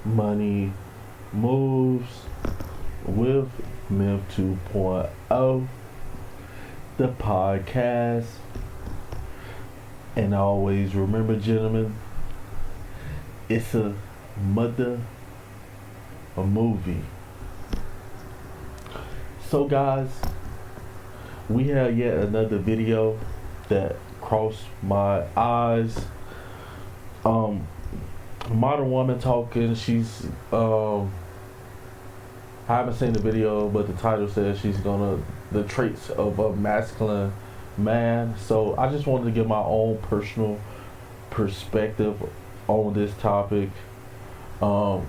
Money Moves with Myth 2.0, the podcast. And always remember, gentlemen, it's a movie. So, guys, we have yet another video that crossed my eyes. Modern woman talking. I haven't seen the video, but the title says she's gonna the traits of a masculine man. So I just wanted to give my own personal perspective on this topic. So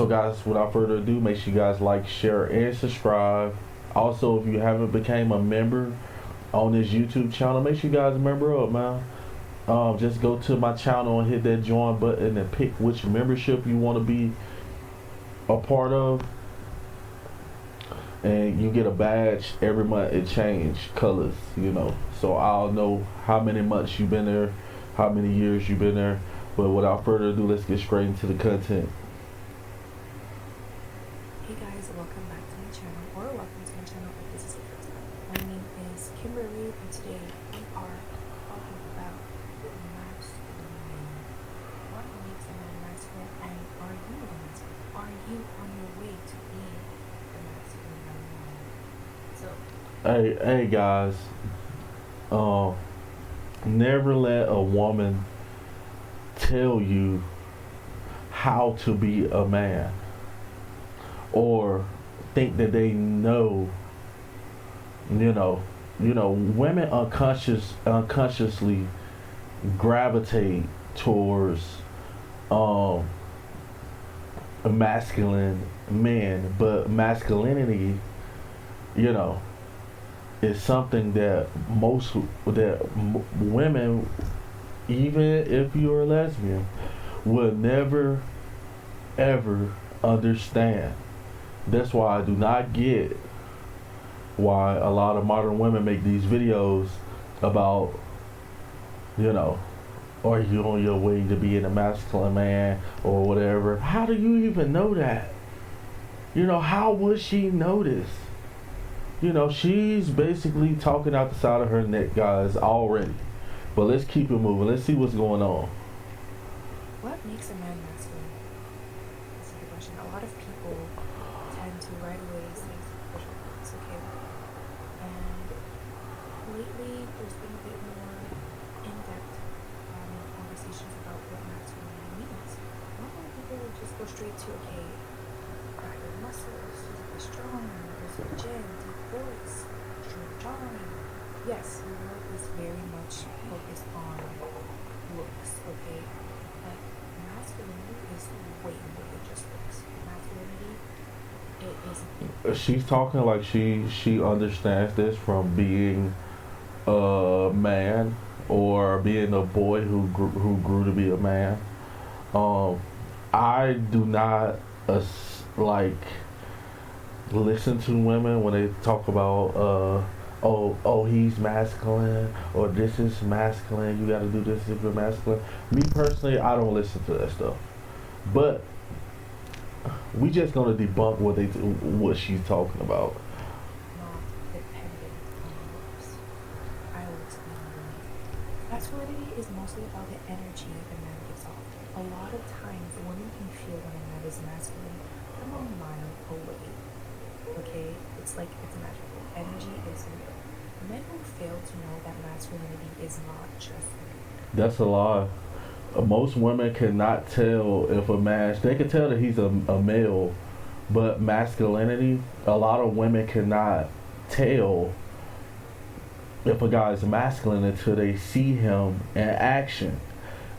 guys, without further ado, make sure you guys like, share, and subscribe. Also, if you haven't became a member on this YouTube channel, make sure you guys member up, man. Just go to my channel and hit that join button and pick which membership you want to be a part of. And you get a badge every month. It change colors, so I'll know how many months you've been there, how many years you've been there. But without further ado, let's get straight into the content. Hey guys, welcome back to my channel, or welcome to my channel if this is your first time. My name is Kimberly, and today we are talking about masculine men. What makes a man masculine, and are you a masculine? Are you on your way to being a masculine man? So, Hey guys, never let a woman tell you how to be a man, or think that they know. Women unconsciously gravitate towards masculine men, but masculinity, is something that women, even if you're a lesbian, will never ever understand. That's why I do not get why a lot of modern women make these videos about, are you on your way to being a masculine man or whatever. How do you even know that? How would she know this? She's basically talking out the side of her neck, guys, already. But let's keep it moving. Let's see what's going on. what makes a man masculine? That's a good question. A lot of people tend to right away say superficial things, okay? And lately, there's been a bit more in-depth conversations about what masculinity means. Not a lot of people will just go straight to, okay, bigger muscles, physically strong, there's a gym, deep voice, strong jawline. Yes, your work is very much focused on looks, okay? But masculinity is way more than just looks. Masculinity, it is. She's talking like she understands this from being a man or being a boy who grew to be a man. I do not listen to women when they talk about oh he's masculine, or this is masculine, you gotta do this if you're masculine. Me personally, I don't listen to that stuff. But we just gonna debunk what she's talking about. Not dependent on looks. I will explain why. Masculinity is mostly about the energy a man gives off. A lot of times, women can feel when a man is masculine from a mile away. Okay? It's like it's magical. Energy is real. Men will fail to know that masculinity is not just real. That's a lie. Most women cannot tell if a man. They can tell that he's a male, but masculinity. A lot of women cannot tell if a guy is masculine until they see him in action.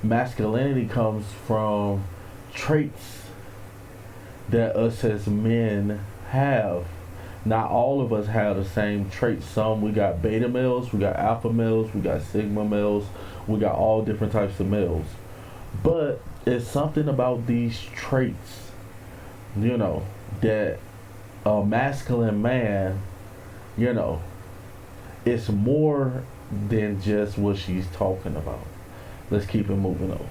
Masculinity comes from traits that us as men have. Not all of us have the same traits. Some, we got beta males, we got alpha males, we got sigma males, we got all different types of males. But it's something about these traits, that a masculine man, it's more than just what she's talking about. Let's keep it moving on.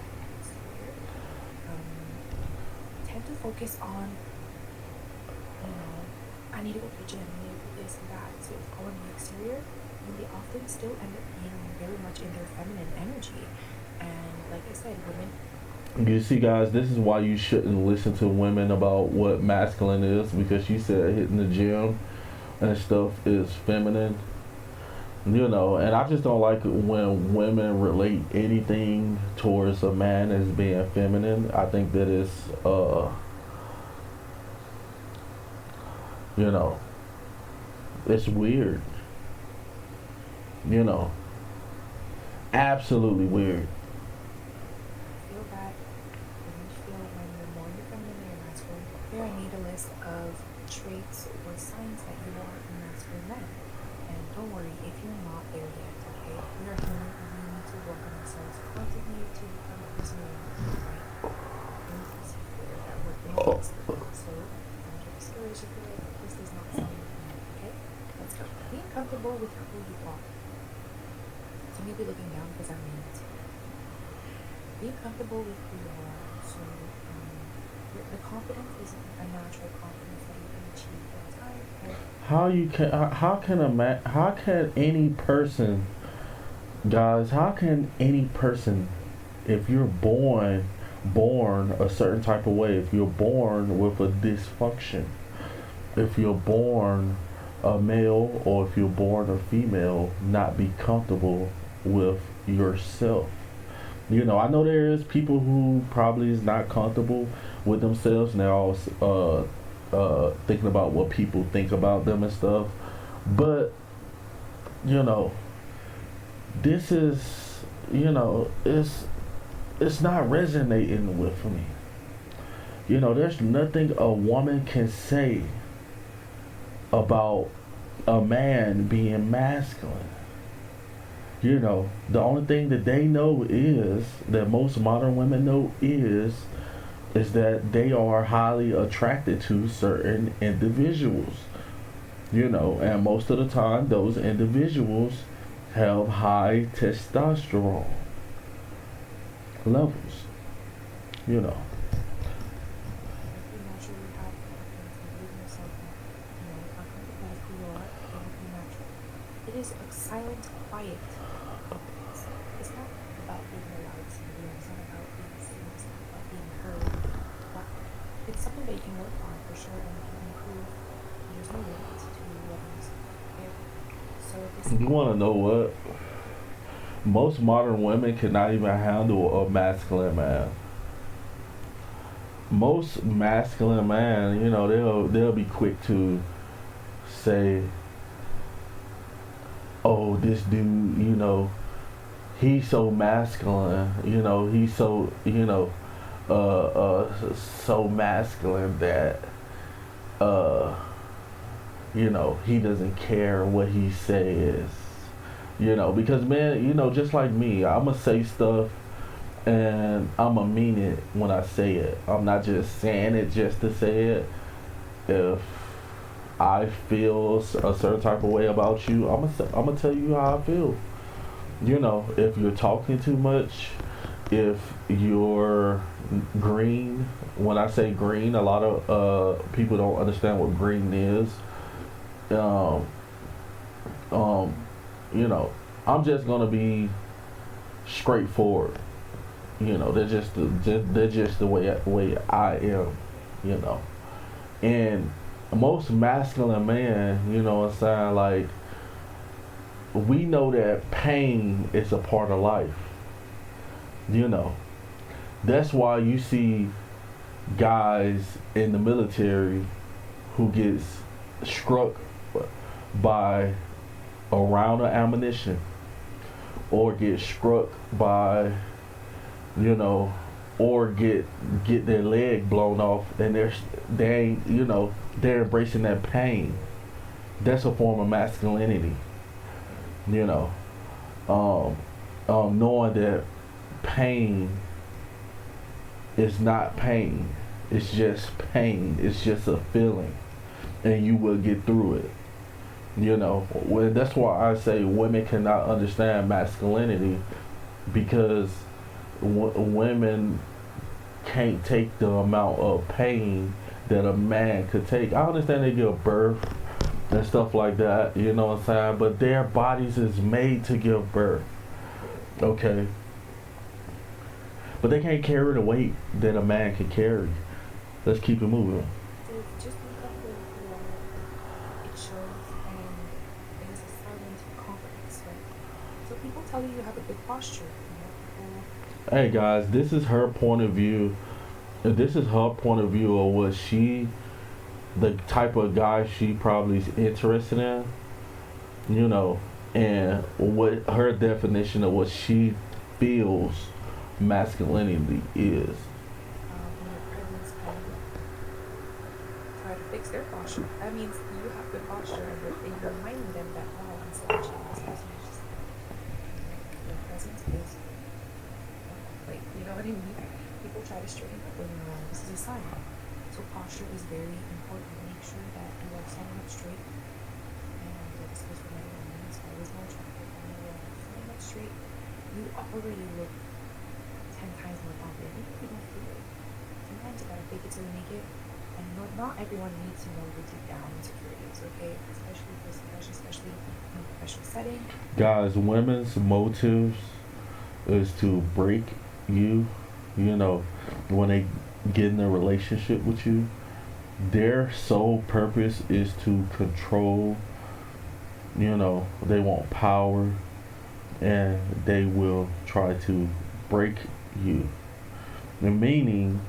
Tend to focus on, I need to go to the gym, I need to do this and that. So it's all in the exterior. And they often still end up being very much in their feminine energy. And like I said, women. You see, guys, this is why you shouldn't listen to women about what masculine is, because she said hitting the gym and stuff is feminine. And I just don't like it when women relate anything towards a man as being feminine. I think that you know, it's weird. Absolutely weird. Feel that when you feel when you're more in your feminine than your masculine. Here I need a list of traits or signs that you are a masculine man. And don't worry if you're not there yet, okay? We are human and we need to work on ourselves constantly to become a person we want to be, right? And it's clear that we're in this. So don't get discouraged if you're like, this does not sound like me, okay? Let's go. Being comfortable with who you are. So you may be looking down because I'm mean it. Being comfortable with who you are. So the confidence is a natural confidence that you can achieve over time. How can any person, guys, how can any person, if you're born a certain type of way, if you're born with a dysfunction, if you're born a male or if you're born a female, not be comfortable with yourself? I know there is people who probably is not comfortable with themselves, and they're all thinking about what people think about them and stuff. But this is it's not resonating with me. There's nothing a woman can say about a man being masculine. The only thing that they know is that most modern women know is that they are highly attracted to certain individuals. And most of the time those individuals have high testosterone levels. You naturally have confidence and believe in yourself and are comfortable with who you are, it will be natural. It is a silent, quiet confidence. It's not about being allowed to be, it's not about being seen, it's not about being heard. But it's something that you can work on for sure and you can improve. And there's no limit to loving yourself. Okay? So this You want to know what? Most modern women cannot even handle a masculine man. Most masculine man, they'll be quick to say, "Oh, this dude, he's so masculine. He's so so masculine that he doesn't care what he says." Because man, just like me, I'ma say stuff and I'ma mean it when I say it. I'm not just saying it just to say it. If I feel a certain type of way about you, I'ma tell you how I feel. If you're talking too much, if you're green. When I say green, a lot of people don't understand what green is. I'm just gonna be straightforward. They're just the way I am. And most masculine men, what I'm saying, like, we know that pain is a part of life. That's why you see guys in the military who gets struck by a round of ammunition or get struck by or get their leg blown off, and they're embracing that pain. That's a form of masculinity. Knowing that pain is not pain, it's just pain, it's just a feeling, and you will get through it. That's why I say women cannot understand masculinity, because women can't take the amount of pain that a man could take. I understand they give birth and stuff like that, you know what I'm saying? But their bodies is made to give birth. Okay. But they can't carry the weight that a man can carry. Let's keep it moving. So just look up the it shows, and it is a silent confidence, right? So people tell you have a good posture. Hey guys, this is her point of view. This is her point of view of what she, the type of guy she probably is interested in, you know, and what her definition of what she feels masculinity is. When your presence can try to fix their posture, that means you have good posture, and you're reminding them that, wow, I'm so much this person is just, your presence is, like, you know what I mean? People try to straighten up when you're wrong. This is a sign. So posture is very important. Make sure that you are standing up straight. And this goes for men and women. It's always more attractive when you are standing up straight. You already look 10 times more confident. Even if you don't feel it. Sometimes you gotta fake it till you make it. And not everyone needs to know your deep down insecurities, okay? Especially for profession, especially in a professional setting. Guys, women's motives is to break you, you know, when they get in a relationship with you. Their sole purpose is to control, you know, they want power, and they will try to break you. The meaning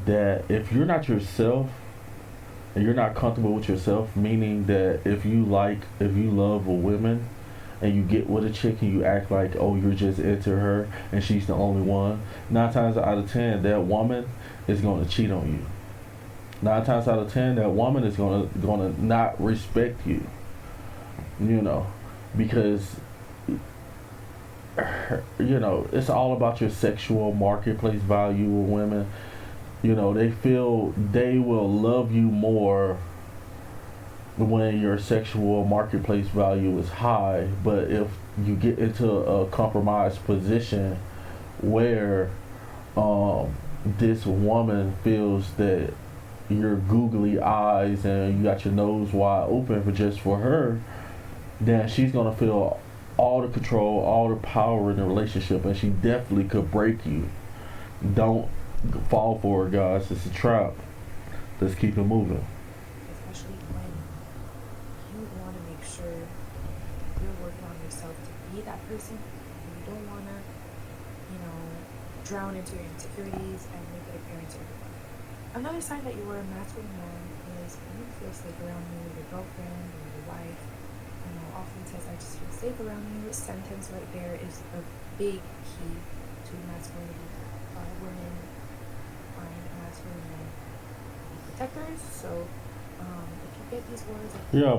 that if you're not yourself and you're not comfortable with yourself, meaning that if you love a woman and you get with a chick and you act like, oh, you're just into her and she's the only one, 9 times out of 10 that woman is going to cheat on you. 9 times out of 10 that woman is going to not respect you, you know, because you know, it's all about your sexual marketplace value with women. You know, they feel they will love you more when your sexual marketplace value is high. But if you get into a compromised position where this woman feels that your googly eyes and you got your nose wide open for her, then she's gonna feel all the control, all the power in the relationship, and she definitely could break you. Don't fall for it, guys. It's a trap. Let's keep it moving. Especially when you want to make sure you're working on yourself to be that person. You don't want to, you know, drown into your insecurities and make it apparent to everyone. Another sign that you are a masculine man is when you feel safe around you, your girlfriend or your wife. You know, often says, I just feel safe around you. This sentence right there is a big key to masculinity. Women find masculine men protectors. So if you get these words, yeah,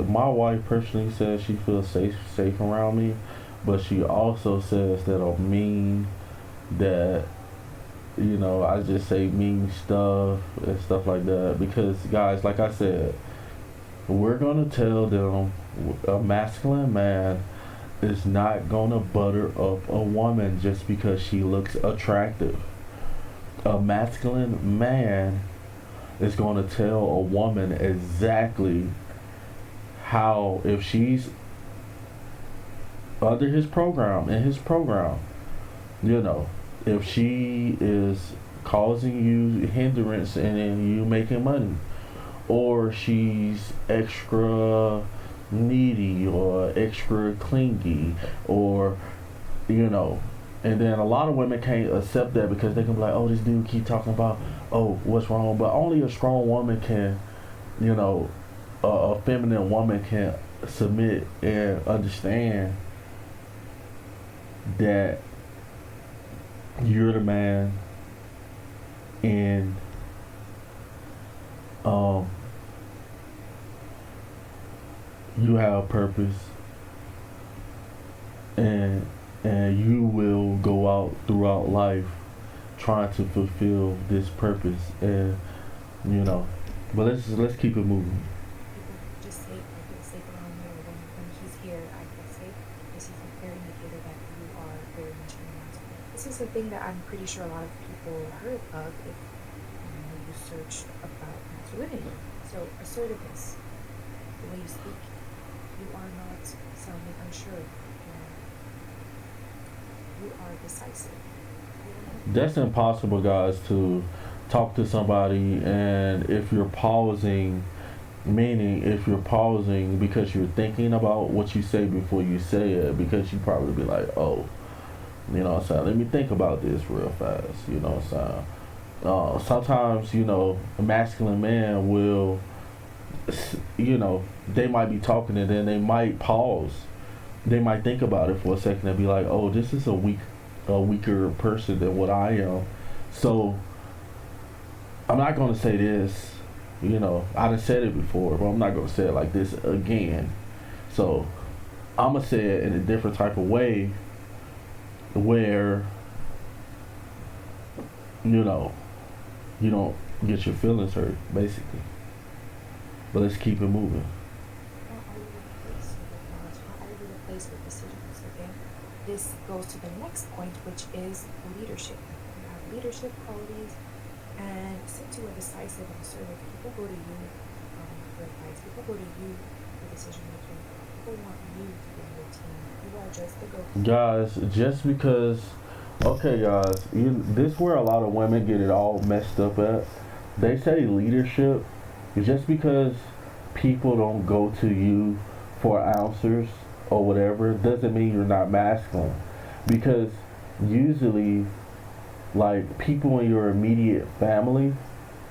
my wife personally says she feels safe around me, but she also says that I'm mean, that, you know, I just say mean stuff and stuff like that. Because guys, like I said, we're gonna tell them a masculine man is not gonna butter up a woman just because she looks attractive. A masculine man is going to tell a woman exactly how, if she's under his program, in his program, you know, if she is causing you hindrance in you making money, or she's extra needy or extra clingy, or, you know. And then a lot of women can't accept that because they can be like, oh, this dude keep talking about, oh, what's wrong? But only a strong woman can, you know, a feminine woman can submit and understand that you're the man, and you have purpose, and you will go out throughout life trying to fulfill this purpose, and you know. But let's keep it moving. people just say, I feel safe around you, or when he's here, I feel safe. This is a clear indicator that you are very much in masculine. This is is a thing that I'm pretty sure a lot of people heard of if you search about masculinity. So assertiveness, the way you speak, you are not sounding unsure. You are decisive. That's impossible, guys, to talk to somebody, and if you're pausing, meaning if you're pausing because you're thinking about what you say before you say it, because you probably be like, oh, you know what I'm saying, let me think about this real fast, you know what I'm saying. Sometimes, a masculine man will, they might be talking and then they might pause. They might think about it for a second and be like, oh, this is a weaker person than what I am. So I'm not gonna say this, I done said it before, but I'm not gonna say it like this again. So I'm gonna say it in a different type of way where, you don't get your feelings hurt, basically. But let's keep it moving. Not all over the place with knowledge, not all over the place with decisions, okay? This goes to the next point, which is leadership. You have leadership qualities, and since you are decisive and assertive, people go to you for advice. People go to you for decision making. People want you to be on their team. You are just the go-to. Guys, just because, okay, guys, this is where a lot of women get it all messed up at. They say leadership, just because people don't go to you for answers or whatever, doesn't mean you're not masculine. Because usually, like, people in your immediate family,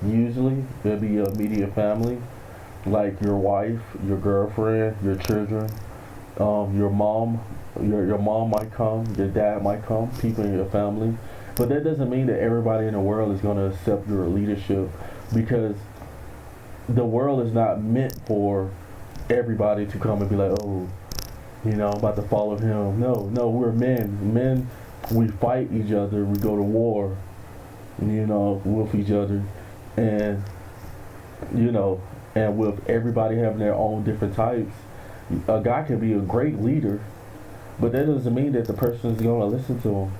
usually, it'll be your immediate family, like your wife, your girlfriend, your children, your mom, your mom might come, your dad might come, people in your family. But that doesn't mean that everybody in the world is going to accept your leadership, because the world is not meant for everybody to come and be like, oh, I'm about to follow him. No, we're men. Men, we fight each other. We go to war, with each other. And, and with everybody having their own different types, a guy can be a great leader, but that doesn't mean that the person is going to listen to him.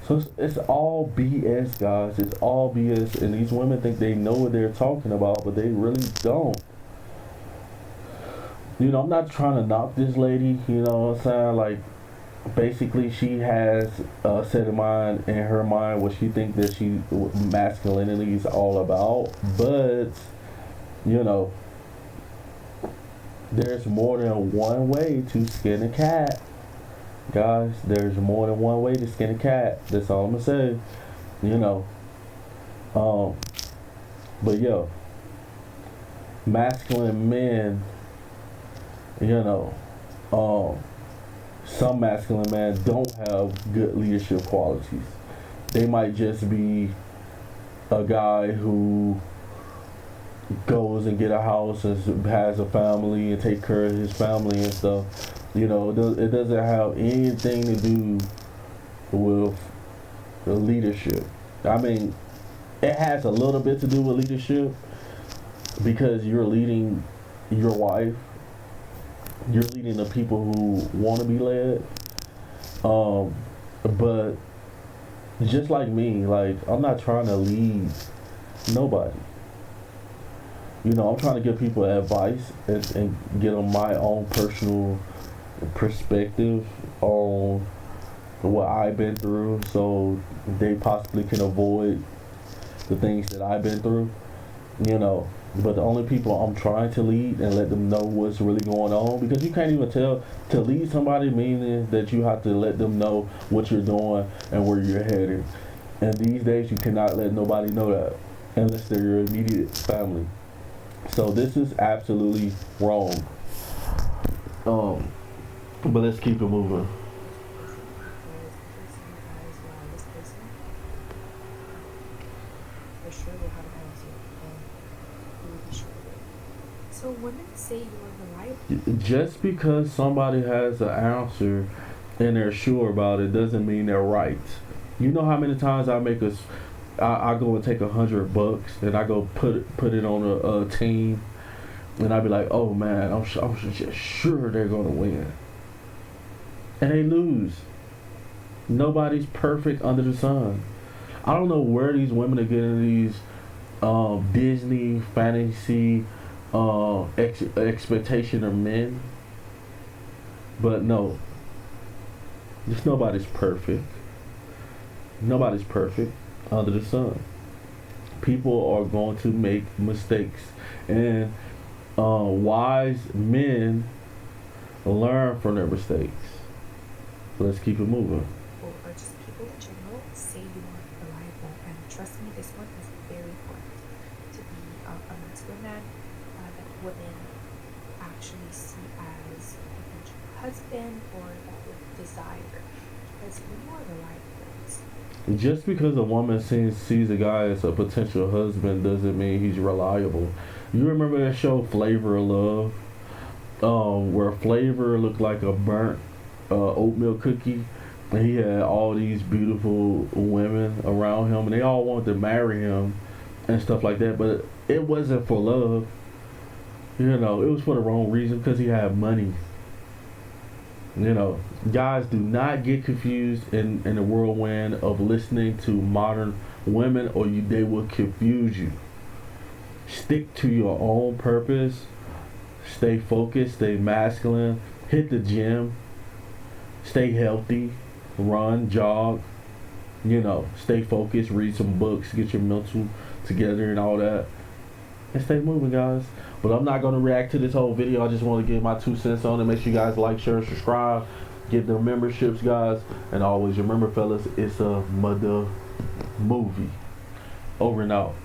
So it's all BS, guys. It's all BS. And these women think they know what they're talking about, but they really don't. I'm not trying to knock this lady, you know what I'm saying? Like, basically, she has a set of mind in her mind what she thinks that masculinity is all about. But, there's more than one way to skin a cat. Guys, there's more than one way to skin a cat. That's all I'm gonna say. But yo, masculine men, some masculine men don't have good leadership qualities. They might just be a guy who goes and get a house and has a family and take care of his family and stuff. It doesn't have anything to do with the leadership. I mean, it has a little bit to do with leadership, because you're leading your wife. You're leading the people who want to be led. But just like me, like, I'm not trying to lead nobody. I'm trying to give people advice and get them my own personal perspective on what I've been through, so they possibly can avoid the things that I've been through. But the only people I'm trying to lead and let them know what's really going on, because you can't even tell to lead somebody, meaning that you have to let them know what you're doing and where you're headed. And these days you cannot let nobody know that unless they're your immediate family. So this is absolutely wrong. But let's keep it moving. So women say you are reliable. Just because somebody has an answer and they're sure about it doesn't mean they're right. You know how many times I go and take $100 and I go put it on a team, and I be like, oh man, I'm just sure they're gonna win, and they lose. Nobody's perfect under the sun. I don't know where these women are getting these Disney fantasy expectation of men, but no, just nobody's perfect. Nobody's perfect under the sun. People are going to make mistakes, and wise men learn from their mistakes. Let's keep it moving. Or just people in general say you are reliable. And trust me, this one is very important to be a masculine man that women actually see as a potential husband or that would desire. Because when you are reliable, Just because a woman sees a guy as a potential husband doesn't mean he's reliable. You remember that show Flavor of Love, where Flavor looked like a burnt oatmeal cookie, and he had all these beautiful women around him, and they all wanted to marry him and stuff like that. But it wasn't for love. You know, it was for the wrong reason, because he had money. You know, guys, do not get confused in the whirlwind of listening to modern women, or they will confuse you. Stick to your own purpose. Stay focused. Stay masculine. Hit the gym. Stay healthy. Run, jog. You know, stay focused. Read some books. Get your mental together and all that. And stay moving, guys. But I'm not going to react to this whole video. I just want to give my 2 cents on it. Make sure you guys like, share, subscribe. Get the memberships, guys. And always remember, fellas, it's a mother movie. Over and out.